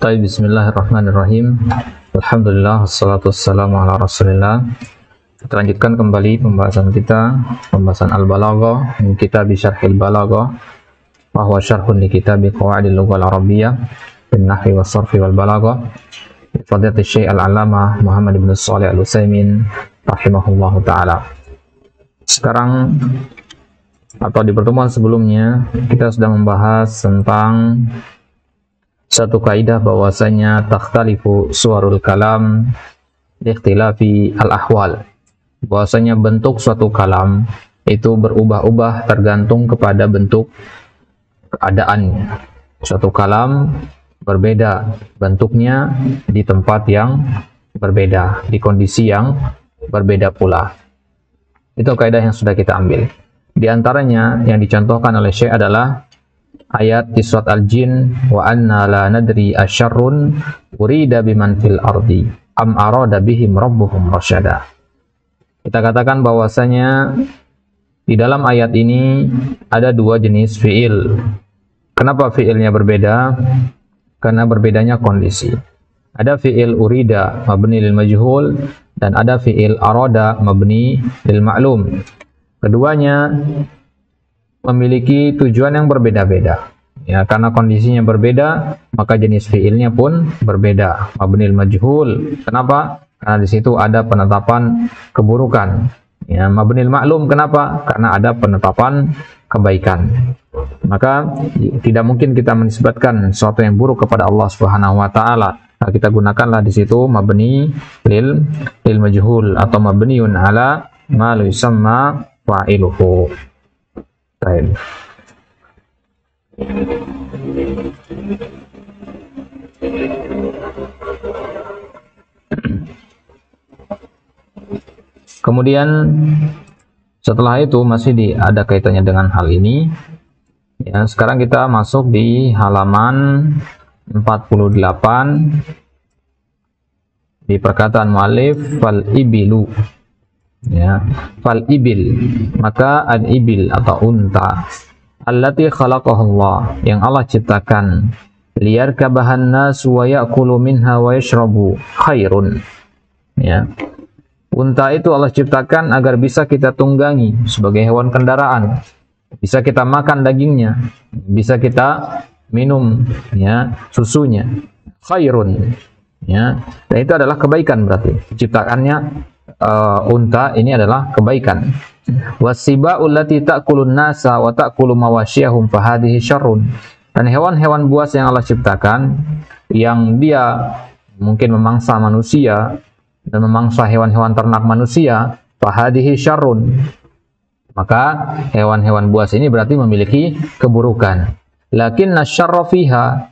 Baik, bismillahirrahmanirrahim. Alhamdulillah, wassalatu wassalamu ala rasulillah. Kita lanjutkan kembali pembahasan Al-Balaghah min kitab Syarhil Balaghah wa huwa syarhun li kitab Qawaidil Lughah Al-Arabiyyah bin Nahwi was Sarfi wal Balaghah bi fadilati Syekh Al-Allamah Muhammad ibn Shalih Al-Utsaimin rahimahullahu taala. Sekarang atau di pertemuan sebelumnya kita sudah membahas tentang satu kaidah bahwasanya takhtalifu suwarul kalam ikhtilafi al-ahwal, bahwasanya bentuk suatu kalam itu berubah-ubah tergantung kepada bentuk keadaannya. Suatu kalam berbeda bentuknya di tempat yang berbeda, di kondisi yang berbeda pula. Itu kaidah yang sudah kita ambil. Di antaranya yang dicontohkan oleh Syekh adalah ayat di surat Al-Jin, wa anna la nadri asyarrun urida biman fil ardi am arada bihim rabbuhum rasyada. Kita katakan bahwasanya di dalam ayat ini ada dua jenis fiil. Kenapa fiilnya berbeda? Karena berbedanya kondisi. Ada fiil urida mabni lil majhul dan ada fiil arada mabni lil ma'lum. Keduanya memiliki tujuan yang berbeda-beda. Ya, karena kondisinya berbeda, maka jenis fiilnya pun berbeda. Mabnil majhul. Kenapa? Karena di situ ada penetapan keburukan. Ya, mabnil ma'lum. Kenapa? Karena ada penetapan kebaikan. Maka tidak mungkin kita menisbatkan sesuatu yang buruk kepada Allah Subhanahu wa taala. Nah, kita gunakanlah di situ mabni lil majhul atau mabniun ala ma la yusamma fa'iluhu. Baik. Kemudian setelah itu masih ada kaitannya dengan hal ini. Ya, sekarang kita masuk di halaman 48 di perkataan mu'allif fal ibilu. Ya, fal ibil, maka al ibil atau unta allati khalaqahullah, yang Allah ciptakan, liyarkabahan nas wa ya'kulu minha wa yashrabu khairun. Ya, unta itu Allah ciptakan agar bisa kita tunggangi sebagai hewan kendaraan, bisa kita makan dagingnya, bisa kita minum ya susunya, khairun. Ya, dan itu adalah kebaikan, berarti ciptakannya unta ini adalah kebaikan. Wasiba'ul lati ta'kulun nasa wa ta'kulu mawasyahum fahadhihi syarrun. Dan hewan-hewan buas yang Allah ciptakan yang dia mungkin memangsa manusia dan memangsa hewan-hewan ternak manusia, fahadhihi syarrun. Maka hewan-hewan buas ini berarti memiliki keburukan. Lakinna syarra fiha,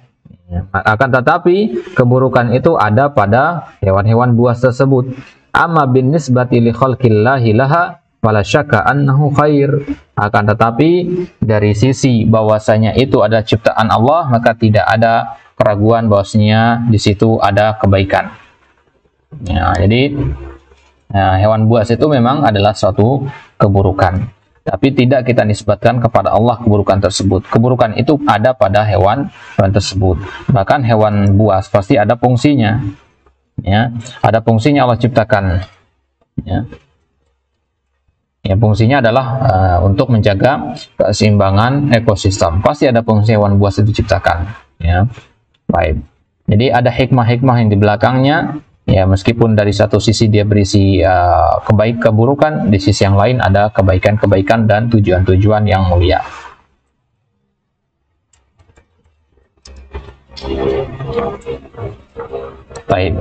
akan tetapi keburukan itu ada pada hewan-hewan buas tersebut. Amma bin nisbati li khalqillahi laha fala syakka annahu khair. Akan tetapi dari sisi bahwasanya itu adalah ciptaan Allah, maka tidak ada keraguan bahwasanya di situ ada kebaikan. Ya, jadi hewan buas itu memang adalah suatu keburukan, tapi tidak kita nisbatkan kepada Allah keburukan tersebut. Keburukan itu ada pada hewan tersebut. Bahkan hewan buas pasti ada fungsinya. Ya, ada fungsinya Allah ciptakan. Ya, fungsinya adalah untuk menjaga keseimbangan ekosistem. Pasti ada fungsi hewan buas itu diciptakan. Ya, baik. Jadi ada hikmah-hikmah yang di belakangnya. Ya, meskipun dari satu sisi dia berisi keburukan, di sisi yang lain ada kebaikan-kebaikan dan tujuan-tujuan yang mulia. Baik.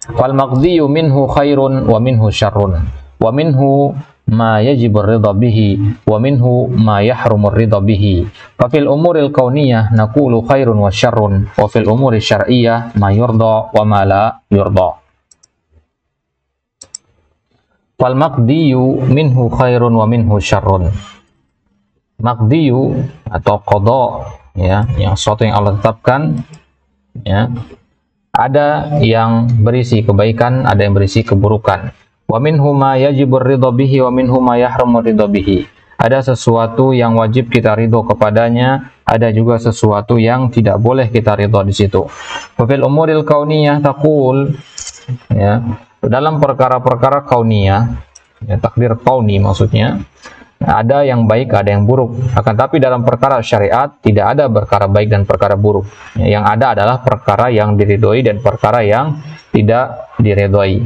Fal maqdiyu minhu khairun wa minhu syarrun wa minhu ma yajibu ar-ridha bihi wa minhu ma yahrumu ar-ridha bihi. Fa fil umuril kauniyah naqulu khairun wa syarrun wa fil umuri syar'iyyah ma yurda wa ma la yurda. Fal maqdiyu minhu khairun wa minhu syarrun. Maqdiyu atau qada, ya, yang sesuatu yang Allah tetapkan, ya. Ada yang berisi kebaikan, ada yang berisi keburukan. Wa minhu ma yajibu ar-ridha bihi wa minhu ma yahrumu ar-ridha bihi. ada sesuatu yang wajib kita ridho kepadanya, ada juga sesuatu yang tidak boleh kita ridho di situ. Fil umuril kauniyah taqul, ya, dalam perkara-perkara kauniyah, ya, takdir kauni maksudnya, ada yang baik, ada yang buruk. Akan tapi dalam perkara syariat tidak ada perkara baik dan perkara buruk. Ya, yang ada adalah perkara yang diridhoi dan perkara yang tidak diridhoi.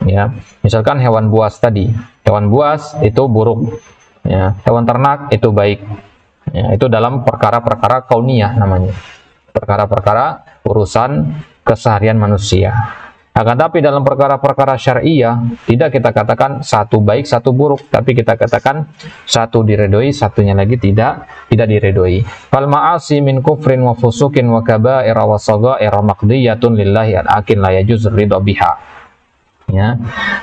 Ya, misalkan hewan buas tadi, hewan buas itu buruk. Ya, hewan ternak itu baik. Ya, itu dalam perkara-perkara kauniyah namanya. Perkara-perkara urusan keseharian manusia. Akan tapi dalam perkara-perkara syariah tidak kita katakan satu baik, satu buruk, tapi kita katakan satu diridhoi, satunya lagi tidak diridhoi. Fal ma'asi min kufrin wa fusukin wa kaba'ira wa saghaira maqdiyatun lillahi al-akin la yajuz ridha biha. Ya,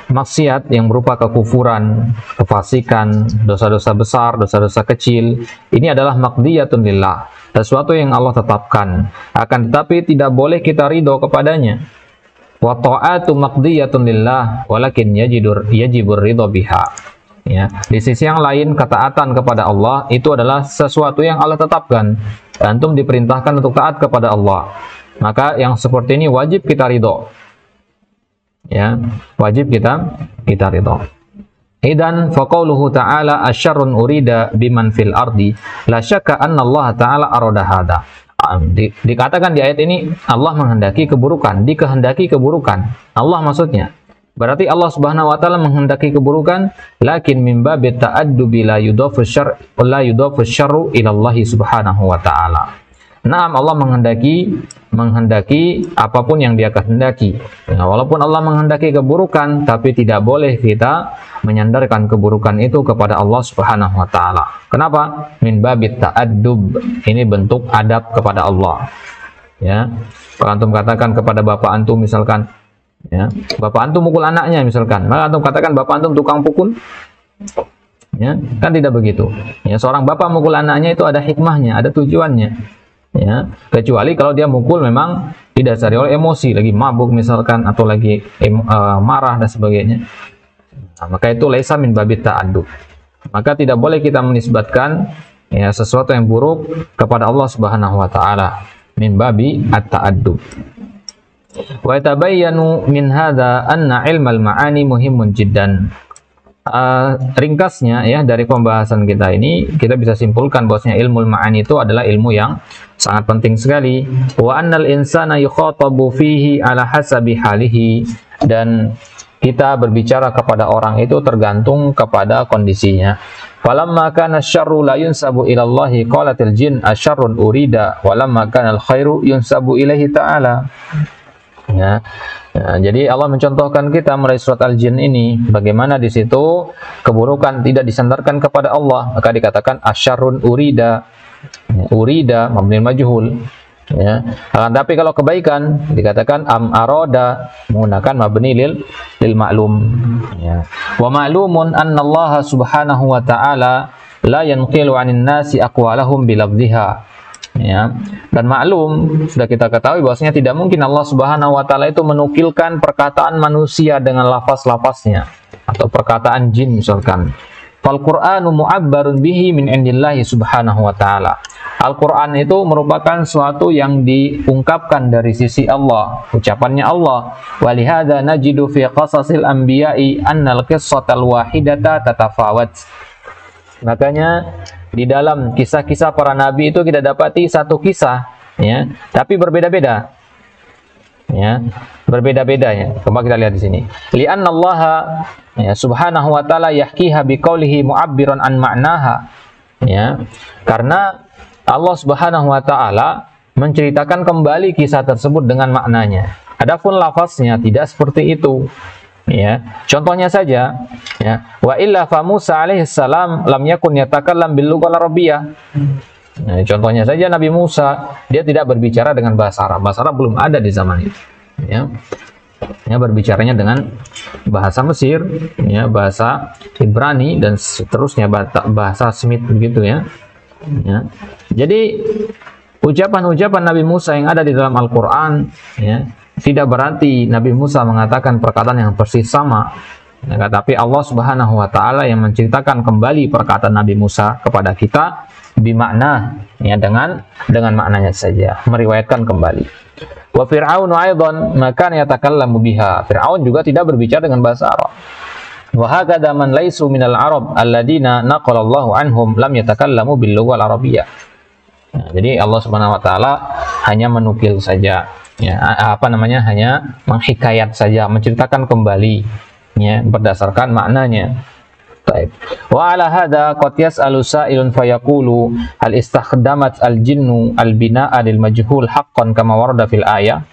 maksiat yang berupa kekufuran, kefasikan, dosa-dosa besar, dosa-dosa kecil, ini adalah maqdiyatun lillah, sesuatu yang Allah tetapkan. Akan tetapi tidak boleh kita ridho kepadanya. Wa ta'atu maqdiyatun lillah, walakin yajibur ridho biha. Ya, di sisi yang lain ketaatan kepada Allah itu adalah sesuatu yang Allah tetapkan. Antum diperintahkan untuk taat kepada Allah. Maka yang seperti ini wajib kita ridho. Ya, wajib kita ridho. Idan faqauluhu ta'ala asyarrun urida biman fil ardi la syakka anna Allah ta'ala arada hada. Dikatakan di ayat ini Allah menghendaki keburukan, dikehendaki keburukan. Allah maksudnya. Berarti Allah Subhanahu wa taala menghendaki keburukan, lakin min babit ta'addubi la yudhafu syarru ila Allah Subhanahu wa taala. Naam, Allah menghendaki apapun yang Dia kehendaki. Nah, walaupun Allah menghendaki keburukan, tapi tidak boleh kita menyandarkan keburukan itu kepada Allah Subhanahu wa taala. Kenapa? Min babit ta'addub. Ini bentuk adab kepada Allah. Ya. Kalau antum katakan kepada bapak antum misalkan, ya, bapak antum mukul anaknya misalkan, maka antum katakan bapak antum tukang pukul. Ya, kan tidak begitu. Ya, seorang bapak mukul anaknya itu ada hikmahnya, ada tujuannya. Ya, kecuali kalau dia mukul memang didasari oleh emosi, lagi mabuk misalkan atau lagi marah dan sebagainya. Nah, maka itu laisa min babit ta'addub. Maka tidak boleh kita menisbatkan, ya, sesuatu yang buruk kepada Allah Subhanahu wa taala min babi at-ta'addub. Wa yatabayyanu min hadza anna ilmal ma'ani muhimmun jiddan. Ringkasnya, ya, dari pembahasan kita ini kita bisa simpulkan bahwasanya ilmu ma'ani itu adalah ilmu yang sangat penting sekali. Wa annal insana yukhatabu fihi ala hasabi halihi, dan kita berbicara kepada orang itu tergantung kepada kondisinya. Falamma kana asy-syarru la yunsabu ila Allah qalatil jin asyarrun urida walamma kana al-khairu yunsabu ilaihi ta'ala. Ya. Ya, jadi Allah mencontohkan kita melalui surat Al-Jin ini bagaimana di situ keburukan tidak disandarkan kepada Allah, maka dikatakan asyarrun urida. Ya, urida mabni majhul. Ya. Tapi kalau kebaikan dikatakan am aroda, menggunakan mabni lil ma'lum. Ya. Wa ma'lumun anna Allah Subhanahu wa ta'ala la yanqilu 'anin nasi aqwalahum bilafdhiha. Ya, dan maklum sudah kita ketahui bahwasanya tidak mungkin Allah Subhanahu wa taala itu menukilkan perkataan manusia dengan lafaz-lafaznya atau perkataan jin misalkan. Fal Qur'anu mu'abbarun bihi min indillahi Subhanahu wa taala. Al-Qur'an itu merupakan suatu yang diungkapkan dari sisi Allah, ucapannya Allah. Walihada najidu fi qasasil anbiya'i annal qissatal wahidata tatafawat. Makanya di dalam kisah-kisah para nabi itu kita dapati satu kisah, ya, tapi berbeda-beda. Ya, berbeda-beda, ya. Coba kita lihat di sini. Li'anna Allah, ya, Subhanahu wa taala yahkiha biqaulihi mu'abbiran an ma'naha. Ya, karena Allah Subhanahu wa taala menceritakan kembali kisah tersebut dengan maknanya. Adapun lafaznya tidak seperti itu. Ya, contohnya saja, ya, wa illa fa Musa alaihi salam lam yakun yatakallam bil lughal arabiyyah. Nah, contohnya saja Nabi Musa, dia tidak berbicara dengan bahasa Arab. Bahasa Arab belum ada di zaman itu. Ya. Ya, berbicaranya dengan bahasa Mesir, ya, bahasa Ibrani dan seterusnya, bahasa Semit begitu, ya. Ya. Jadi ucapan-ucapan Nabi Musa yang ada di dalam Al-Qur'an, ya, tidak berarti Nabi Musa mengatakan perkataan yang persis sama, Tapi Allah Subhanahu wa taala yang menceritakan kembali perkataan Nabi Musa kepada kita bimakna, ya, dengan maknanya saja, meriwayatkan kembali. Wa Fir'aun aidan maka yatakallamu biha. Fir'aun juga tidak berbicara dengan bahasa Arab. Wa hakadha man laisu minal Arab alladziina naqalallahu anhum lam yatakallamu bil lughal arabiyyah. Nah, jadi Allah Subhanahu wa taala hanya menukil saja, ya, hanya menghikayat saja, menceritakan kembali, ya, berdasarkan maknanya. Baik. Wa ala hadza qad yas'alu sa'ilun fayaqulu hal istakhdamat al-jinnu al-bina'a lil majhul haqqan kama warada fil ayah.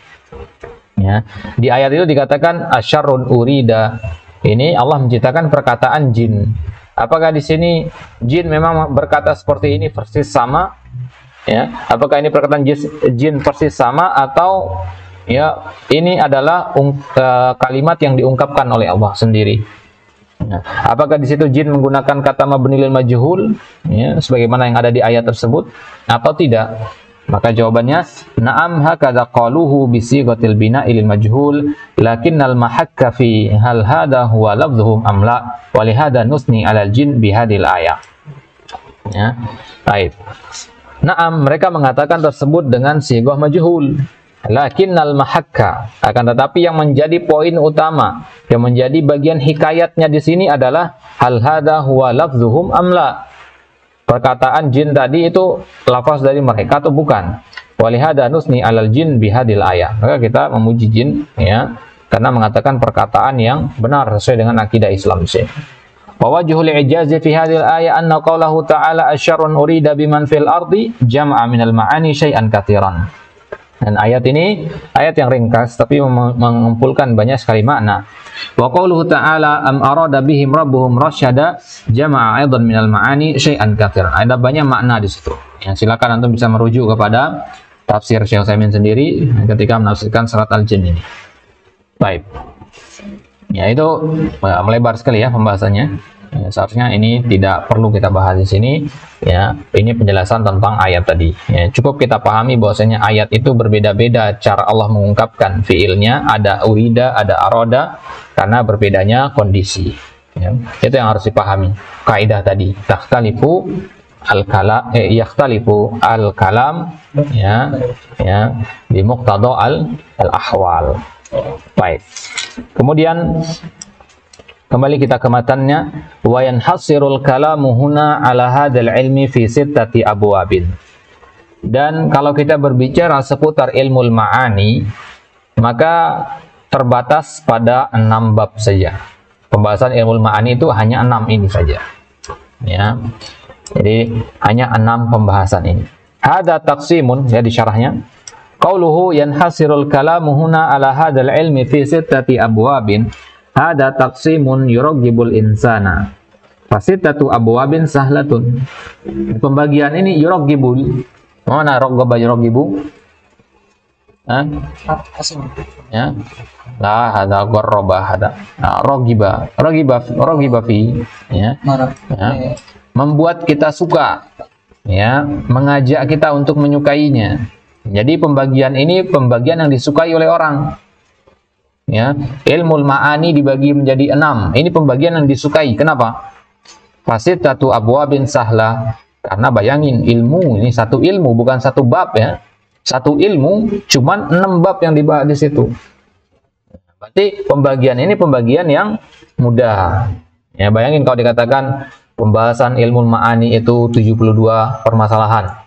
Ya. Di ayat itu dikatakan asyarrun urida. Ini Allah menciptakan perkataan jin. Apakah di sini jin memang berkata seperti ini persis sama? Ya. Apakah ini perkataan jin persis sama atau, ya, ini adalah kalimat yang diungkapkan oleh Allah sendiri? Ya. Apakah di situ jin menggunakan kata mabnil majhul, ya, sebagaimana yang ada di ayat tersebut, atau tidak? Maka jawabannya na'am hakadha qaluhu bi sighatil bina'i lil majhul lakinnal mahakka fi hal hadha huwa lafdhuhum am la wa li hadha nusni 'alal jin bi hadhil ayah. Ya. Baik. Na'am, mereka mengatakan tersebut dengan sighah majhul. Lakinnal mahakka, akan tetapi yang menjadi poin utama, yang menjadi bagian hikayatnya di sini adalah hal hadha huwa lafdhuhum amla. Perkataan jin tadi itu lafaz dari mereka atau bukan? Walihada nusni alal jin bihadil ayat. Maka kita memuji jin, ya, karena mengatakan perkataan yang benar sesuai dengan akidah Islam sih. Wa wajhul ijazi fi hadhil ayat anna qawlahu ta'ala asyarrun urida biman fil ardi jam'a minal ma'ani syai'an katsiran. Dan ayat ini ayat yang ringkas tapi mengumpulkan banyak sekali makna. Wa qauluhu ta'ala am arada bihim rabbuhum rasyada jama'a aidan minal ma'ani syai'an katsiran. Ada banyak makna di situ. Ya, silakan antum bisa merujuk kepada tafsir Syekh Utsaimin sendiri ketika menafsirkan surat Al-Jin ini. Baik. Ya, itu melebar sekali ya pembahasannya. Ya, seharusnya ini tidak perlu kita bahas di sini, ya. Ini penjelasan tentang ayat tadi. Ya, cukup kita pahami bahwasanya ayat itu berbeda-beda cara Allah mengungkapkan fiilnya, ada urida, ada aroda, karena berbedanya kondisi. Ya, itu yang harus dipahami. Kaidah tadi, takhtalifu yakhtalifu al-kalam, ya, ya, bi muqtada al-ahwal. Baik. Kemudian kembali kita ke matannya, wa yanhasirul kalamu huna ala hadzal ilmi fi sittati abwabin. Dan kalau kita berbicara seputar ilmu ma'ani, maka terbatas pada 6 bab saja. Pembahasan ilmu ma'ani itu hanya 6 ini saja. Ya. Jadi hanya 6 pembahasan ini. Hadza taqsimun, ya, di syarahnya. Qauluhu yanhasirul kalamu huna ala hadzal ilmi fi sittati abwabin. Ada taqsimun yuraghibul insana. Fasitatu abwabin sahlatun. Pembagian ini yuraghibul. Mana raghaba yuraghibu? Ya. La hada gharraba hada. Nah, raghiba fi, ya. Ya. Membuat kita suka, ya, mengajak kita untuk menyukainya. Jadi pembagian ini pembagian yang disukai oleh orang. Ya, ilmu ma'ani dibagi menjadi 6. Ini pembagian yang disukai. Kenapa? Fasitatu abwabin sahla. Karena bayangin, ilmu ini satu ilmu, bukan satu bab, ya. Satu ilmu, cuman 6 bab yang dibahas di situ. Berarti pembagian ini pembagian yang mudah. Ya, bayangin kalau dikatakan pembahasan ilmu ma'ani itu 72 permasalahan.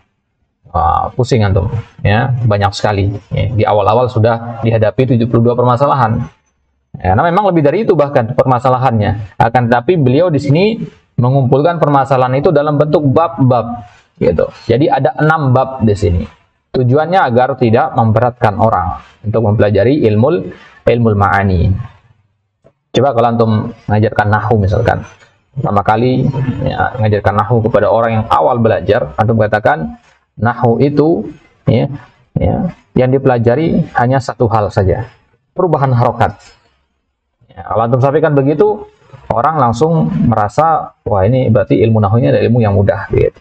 Pusing antum, ya, banyak sekali. Ya, di awal-awal sudah dihadapi 72 permasalahan. Ya, karena memang lebih dari itu bahkan permasalahannya. Akan tetapi beliau di sini mengumpulkan permasalahan itu dalam bentuk bab-bab, gitu. Jadi ada 6 bab di sini. Tujuannya agar tidak memberatkan orang untuk mempelajari ilmu ma'ani. Coba kalau antum mengajarkan nahwu misalkan, pertama kali, ya, mengajarkan nahwu kepada orang yang awal belajar, antum katakan nahwu itu, ya, ya, yang dipelajari hanya satu hal saja, perubahan harokat. Ya, kalau antum sampaikan begitu, orang langsung merasa, wah, ini berarti ilmu nahwu ini adalah ilmu yang mudah. Gitu.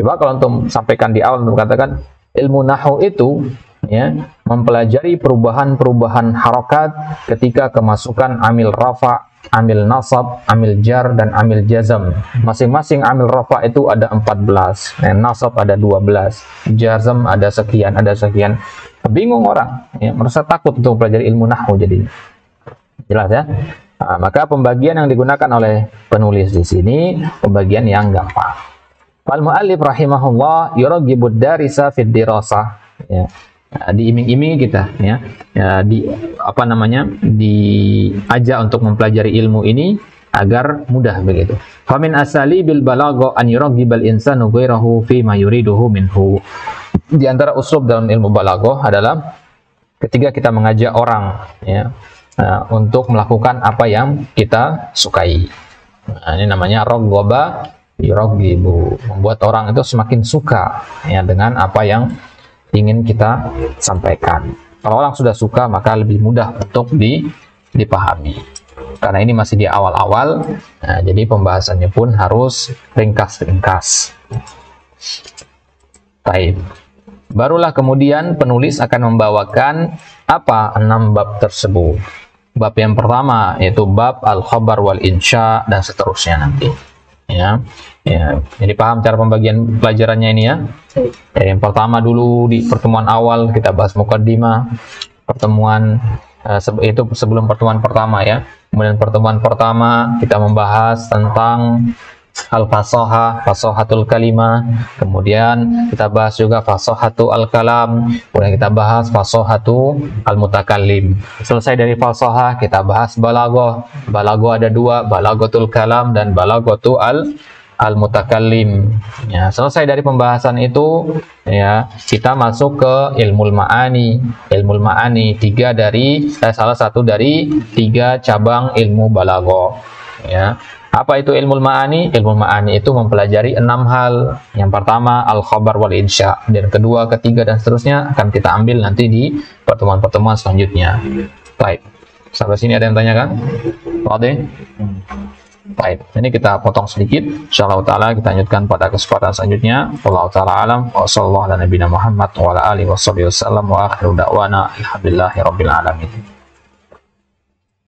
Coba kalau antum sampaikan di awal, antum katakan ilmu nahwu itu ya, mempelajari perubahan-perubahan harokat ketika kemasukan amil rafa, amil nasab, amil jar, dan amil jazam. Masing-masing amil rafa itu ada 14, nasab ada 12, jazam ada sekian, bingung orang, ya, merasa takut untuk belajar ilmu nahwu jadinya. Jelas ya? Nah, maka pembagian yang digunakan oleh penulis di sini pembagian yang gampang. Fal mu'allif rahimahullah yuraghibud darisa fid dirasah, ya. Diiming-imingi kita, ya, diajak untuk mempelajari ilmu ini agar mudah begitu. Famin asali bil balagha an yuraghibal insanu ghairahu fi ma yuriduhu minhu. Di antara uslub dalam ilmu balagha adalah ketika kita mengajak orang, ya, untuk melakukan apa yang kita sukai. Nah, ini namanya raghaba yuraghibu, membuat orang itu semakin suka, ya, dengan apa yang ingin kita sampaikan. Kalau orang sudah suka maka lebih mudah untuk dipahami. Karena ini masih di awal-awal, nah, jadi pembahasannya pun harus ringkas-ringkas. Baik. Barulah kemudian penulis akan membawakan apa 6 bab tersebut. Bab yang pertama yaitu bab al-khabar wal insya dan seterusnya nanti. Ya, jadi paham cara pembagian pelajarannya ini ya. Jadi yang pertama dulu di pertemuan awal kita bahas muqaddimah, pertemuan itu sebelum pertemuan pertama ya. Kemudian pertemuan pertama kita membahas tentang al-fasoha, fasohatul kalimah. Kemudian kita bahas juga fasohatu al-kalam. Kemudian kita bahas fasohatu al-mutakallim. Selesai dari fasoha kita bahas balagoh. Balagoh ada 2, balagotul kalam dan balagotu al-mutakallim. Ya, selesai dari pembahasan itu, ya, kita masuk ke ilmul ma'ani. Ilmul ma'ani salah satu dari 3 cabang ilmu balagoh. Ya. Apa itu ilmu ma'ani? Ilmu ma'ani itu mempelajari 6 hal. Yang pertama al-khabar wal insya, dan kedua, ketiga, dan seterusnya akan kita ambil nanti di pertemuan-pertemuan selanjutnya. Baik, sampai sini ada yang tanyakan? Oke. Baik, ini kita potong sedikit. Insyaallah taala kita lanjutkan pada kesempatan selanjutnya. Wallahu taala alam wa sallallahu ala nabiyina Muhammad wa ala alihi wasallam wa akhiru da'wana alhamdulillahirabbil alamin.